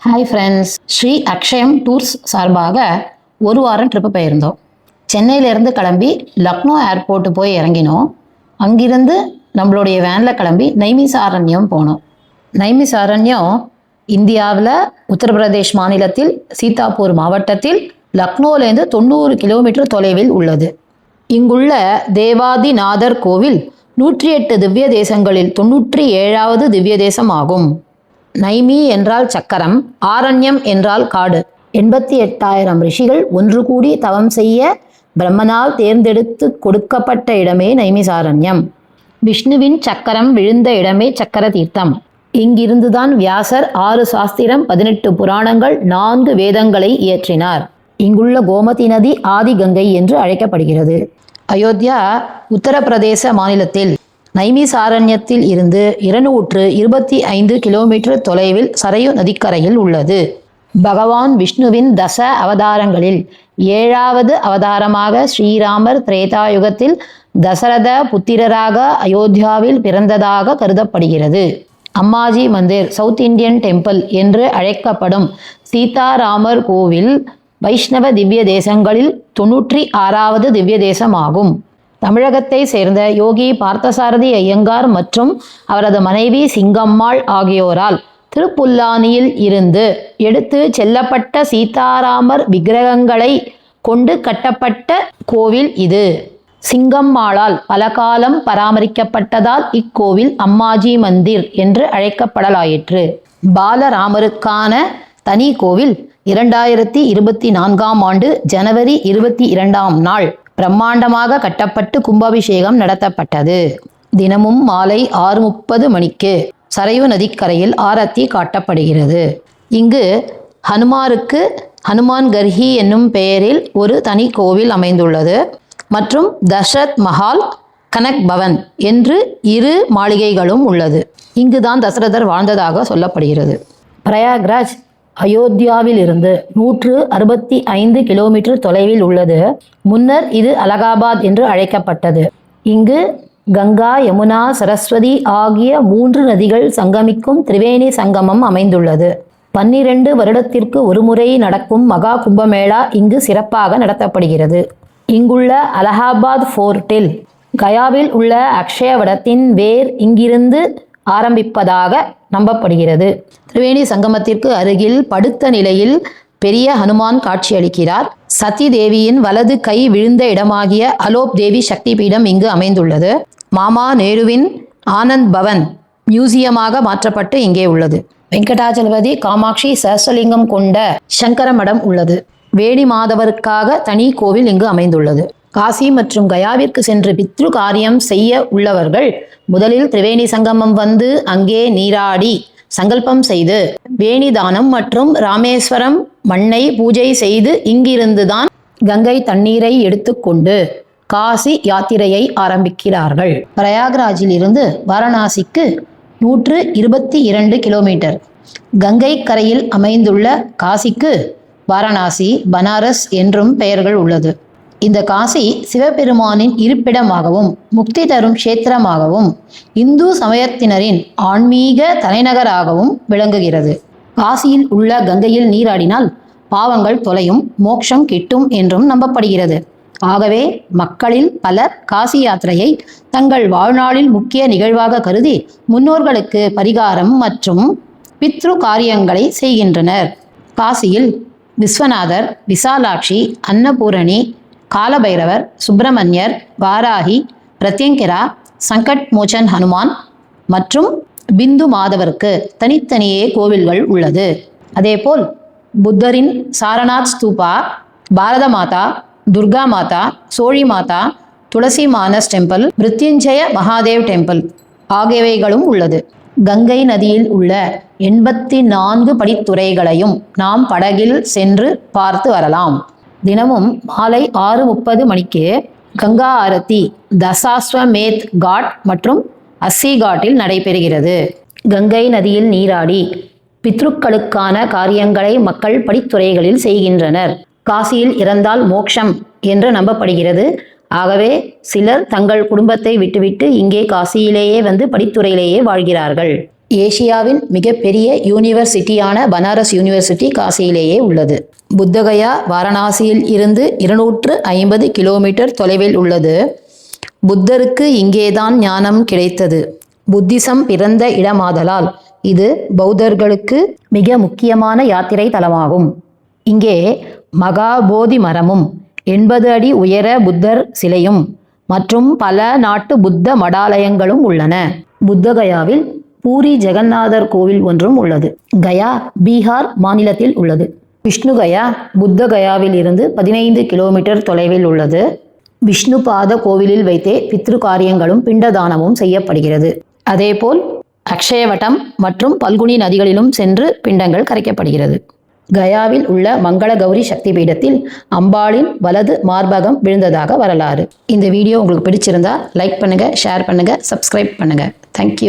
Hi friends, Sri Akshayam tours சார்பாக ஒரு வாரம் ட்ரிப்பு போயிருந்தோம். சென்னையிலேருந்து கிளம்பி லக்னோ ஏர்போர்ட்டு போய் இறங்கினோம். அங்கிருந்து நம்மளுடைய வேனில் கிளம்பி நைமிசாரண்யம் போனோம். நைமிசாரண்யம் இந்தியாவில் உத்தரப்பிரதேஷ் மாநிலத்தில் சீதாப்பூர் மாவட்டத்தில் லக்னோலேருந்து 90 கிலோமீட்டர் தொலைவில் உள்ளது. இங்குள்ள தேவாதிநாதர் கோவில் 108 திவ்ய தேசங்களில் 97வது திவ்ய தேசம் ஆகும். நைமி என்றால் சக்கரம், ஆரண்யம் என்றால் காடு. 88,000 ரிஷிகள் ஒன்று கூடி தவம் செய்ய பிரம்மனால் தேர்ந்தெடுத்து கொடுக்கப்பட்ட இடமே நைமிசாரண்யம். விஷ்ணுவின் சக்கரம் விழுந்த இடமே சக்கர தீர்த்தம். இங்கிருந்துதான் வியாசர் 6 சாஸ்திரம், 18 புராணங்கள், 4 வேதங்களை இயற்றினார். இங்குள்ள கோமதி நதி ஆதி கங்கை என்று அழைக்கப்படுகிறது. அயோத்தியா உத்தரப்பிரதேச மாநிலத்தில் நைமிசாரண்யத்தில் இருந்து 225 கிலோமீட்டர் தொலைவில் சரையு நதிக்கரையில் உள்ளது. பகவான் விஷ்ணுவின் தச அவதாரங்களில் 7வது அவதாரமாக ஸ்ரீராமர் திரேதாயுகத்தில் தசரத புத்திரராக அயோத்தியாவில் பிறந்ததாக கருதப்படுகிறது. அம்மாஜி மந்திர், சவுத் இந்தியன் டெம்பிள் என்று அழைக்கப்படும் சீதாராமர் கோவில் வைஷ்ணவ திவ்ய தேசங்களில் 96வது திவ்ய தேசமாகும். தமிழகத்தை சேர்ந்த யோகி பார்த்தசாரதி ஐயங்கார் மற்றும் அவரது மனைவி சிங்கம்மாள் ஆகியோரால் திருப்புல்லானியில் இருந்து எடுத்து செல்லப்பட்ட சீதாராமர் விக்கிரகங்களை கொண்டு கட்டப்பட்ட கோவில் இது. சிங்கம்மாளால் பல காலம் பராமரிக்கப்பட்டதால் இக்கோவில் அம்மாஜி மந்திர் என்று அழைக்கப்படலாயிற்று. பாலராமருக்கான தனி கோவில் 2024ஆம் ஆண்டு ஜனவரி 22ஆம் நாள் பிரம்மாண்டமாக கட்டப்பட்டு கும்பாபிஷேகம் நடத்தப்பட்டது. தினமும் மாலை 6:30 மணிக்கு சரையு நதிக்கரையில் ஆரத்தி காட்டப்படுகிறது. இங்கு ஹனுமாருக்கு ஹனுமான் கர்ஹி என்னும் பெயரில் ஒரு தனி கோவில் அமைந்துள்ளது மற்றும் தசரத் மஹால், கனக் பவன் என்று 2 மாளிகைகளும் உள்ளது. இங்குதான் தசரதர் வாழ்ந்ததாக சொல்லப்படுகிறது. பிரயாக்ராஜ் அயோத்தியாவில் இருந்து 165 கிலோமீட்டர் தொலைவில் உள்ளது. முன்னர் இது அலகாபாத் என்று அழைக்கப்பட்டது. இங்கு கங்கா, யமுனா, சரஸ்வதி ஆகிய 3 நதிகள் சங்கமிக்கும் திரிவேணி சங்கமம் அமைந்துள்ளது. 12 வருடத்திற்கு ஒருமுறை நடக்கும் மகா கும்பமேளா இங்கு சிறப்பாக நடத்தப்படுகிறது. இங்குள்ள அலகாபாத் ஃபோர்ட்டில் கயாவில் உள்ள அக்ஷயவடத்தின் வேர் இங்கிருந்து ஆரம்பிப்பதாக நம்பப்படுகிறது. திரிவேணி சங்கமத்திற்கு அருகில் படுத்த நிலையில் பெரிய ஹனுமான் காட்சியளிக்கிறார். சதி தேவியின் வலது கை விழுந்த இடமாகிய அலோப் தேவி சக்தி பீடம் இங்கு அமைந்துள்ளது. மாமா நேருவின் ஆனந்த் பவன் மியூசியமாக மாற்றப்பட்டு இங்கே உள்ளது. வெங்கடாச்சலபதி, காமாட்சி, சஹஸ்ரலிங்கம் கொண்ட சங்கர மடம் உள்ளது. வேணி மாதவருக்காக தனி கோவில் இங்கு அமைந்துள்ளது. காசி மற்றும் கயாவிற்கு சென்று பித்ரு காரியம் செய்ய உள்ளவர்கள் முதலில் திரிவேணி சங்கமம் வந்து அங்கே நீராடி சங்கல்பம் செய்து வேணி தானம் மற்றும் ராமேஸ்வரம் மண்ணை பூஜை செய்து இங்கிருந்துதான் கங்கை தண்ணீரை எடுத்துக்கொண்டு காசி யாத்திரையை ஆரம்பிக்கிறார்கள். பிரயாக்ராஜில் இருந்து வாரணாசிக்கு 122 கிலோமீட்டர். கங்கை கரையில் அமைந்துள்ள காசிக்கு வாரணாசி, பனாரஸ் என்றும் பெயர்கள் உள்ளது. இந்த காசி சிவபெருமானின் இருப்பிடமாகவும் முக்தி தரும் க்ஷேத்திரமாகவும் இந்து சமயத்தினரின் ஆன்மீக தலைநகராகவும் விளங்குகிறது. காசியில் உள்ள கங்கையில் நீராடினால் பாவங்கள் தொலையும், மோட்சம் கிட்டும் என்றும் நம்பப்படுகிறது. ஆகவே மக்களில் பலர் காசி யாத்திரையை தங்கள் வாழ்நாளில் முக்கிய நிகழ்வாக கருதி முன்னோர்களுக்கு பரிகாரம் மற்றும் பித்ரு காரியங்களை செய்கின்றனர். காசியில் விஸ்வநாதர், விசாலாட்சி, அன்னபூரணி, காலபைரவர், சுப்பிரமணியர், வாராகி, பிரத்யங்கிரா, சங்கட் மோச்சன் ஹனுமான் மற்றும் பிந்து மாதவருக்கு தனித்தனியே கோவில்கள் உள்ளது. அதேபோல் புத்தரின் சாரநாத் ஸ்தூபா, பாரத மாதா, துர்கா மாதா, சோழி மாதா, துளசி மானஸ் டெம்பிள், மிருத்யுஞ்சய மகாதேவ் டெம்பிள் ஆகியவைகளும் உள்ளது. கங்கை நதியில் உள்ள 84 படித்துறைகளையும் நாம் படகில் சென்று பார்த்து வரலாம். தினமும் மாலை 6:30 மணிக்கு கங்கா ஆரத்தி தசாஸ்வமேத் காட் மற்றும் அஸ்ஸி காட்டில் நடைபெறுகிறது. கங்கை நதியில் நீராடி பித்ருக்களுக்கான காரியங்களை மக்கள் படித்துறைகளில் செய்கின்றனர். காசியில் இறந்தால் மோட்சம் என்று நம்பப்படுகிறது. ஆகவே சிலர் தங்கள் குடும்பத்தை விட்டுவிட்டு இங்கே காசியிலேயே வந்து படித்துறையிலேயே வாழ்கிறார்கள். ஏசியாவின் மிகப்பெரிய யூனிவர்சிட்டியான பனாரஸ் யூனிவர்சிட்டி காசியிலேயே உள்ளது. புத்தகயா வாரணாசியில் இருந்து 250 கிலோமீட்டர் தொலைவில் உள்ளது. புத்தருக்கு இங்கேதான் ஞானம் கிடைத்தது. புத்திசம் பிறந்த இடமாதலால் இது பௌத்தர்களுக்கு மிக முக்கியமான யாத்திரை தலமாகும். இங்கே மகாபோதி மரமும் 80 அடி உயர புத்தர் சிலையும் மற்றும் பல நாட்டு புத்த மடாலயங்களும் உள்ளன. புத்தகயாவில் பூரி ஜெகநாதர் கோவில் ஒன்றும் உள்ளது. கயா பீகார் மாநிலத்தில் உள்ளது. விஷ்ணுகயா புத்தகயாவில் இருந்து 15 கிலோமீட்டர் தொலைவில் உள்ளது. விஷ்ணுபாத கோவிலில் வைத்தே பித்ரு காரியங்களும் பிண்டதானமும் செய்யப்படுகிறது. அதேபோல் அக்ஷயவட்டம் மற்றும் பல்குனி நதிகளிலும் சென்று பிண்டங்கள் கரைக்கப்படுகிறது. கயாவில் உள்ள மங்கள கௌரி சக்தி பீடத்தில் அம்பாளின் வலது மார்பகம் விழுந்ததாக வரலாறு. இந்த வீடியோ உங்களுக்கு பிடிச்சிருந்தா லைக் பண்ணுங்க, ஷேர் பண்ணுங்க, சப்ஸ்கிரைப் பண்ணுங்க. தேங்க்யூ.